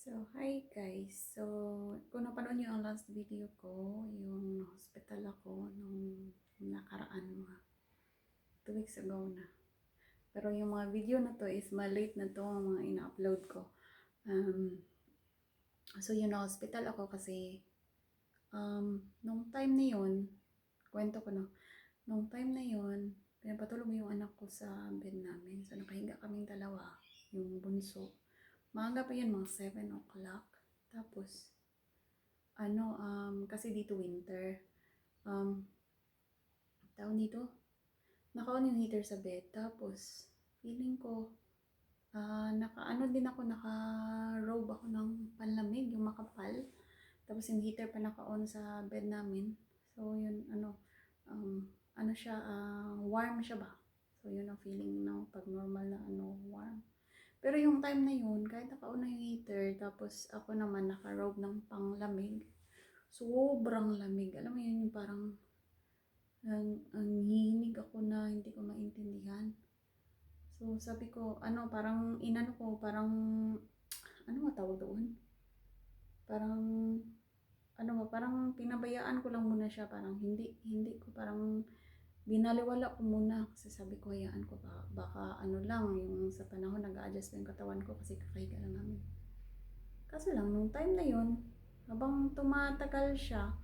So, hi guys. So, kung napanood niyo ang last video ko, yung hospital ako nung nakaraan mga 2 weeks ago na. Pero yung mga video na to is malate na to ang mga ina-upload ko. So yun na hospital ako kasi nung time na yun, kwento ko no, nung time na yun, pinapatulog yung anak ko sa bed namin. So nakahiga kaming dalawa, yung bunso. Maaga pa yun, mga 7 o'clock. Tapos, kasi dito winter, tawag dito, naka-on yung heater sa bed. Tapos, feeling ko, naka-robe ako ng panlamig, yung makapal. Tapos yung heater pa naka-on sa bed namin. So, yun, warm siya ba? So, yun ang feeling ng pag normal na warm. Pero yung time na yun, kahit naka-on na yung heater, tapos ako naman naka-robe ng panglamig, sobrang lamig. Alam mo yun, yung parang ang hihinig ako na hindi ko maintindihan. So sabi ko, ano nga tawag doon? Parang pinabayaan ko lang muna siya, parang hindi ko parang binaliwala ko muna kasi sabi ko hayaan ko baka yung sa panahon nag-a-adjust yung katawan ko kasi kakahiga lang namin. Kaso lang nung time na yun, habang tumatagal siya,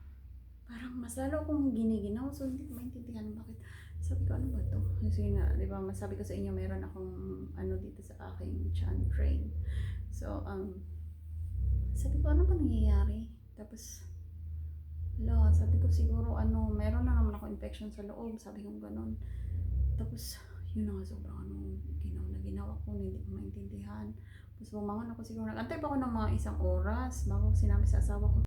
parang mas lalo akong giniginaw. So hindi ko maintindihan bakit. Sabi ko ano ba to? Kasi nga, di ba, masabi ko sa inyo meron akong dito sa aking chan train. So sabi ko ano ba nangyayari? Tapos sabi ko siguro meron na naman ako infection sa loob, sabi ko ganun. Tapos yun na nga sobrang ginaw ako, hindi ko maintindihan. Tapos bumangon ako siguro, nag-antay pa ako ng mga 1 oras bago sinabi sa asawa ko,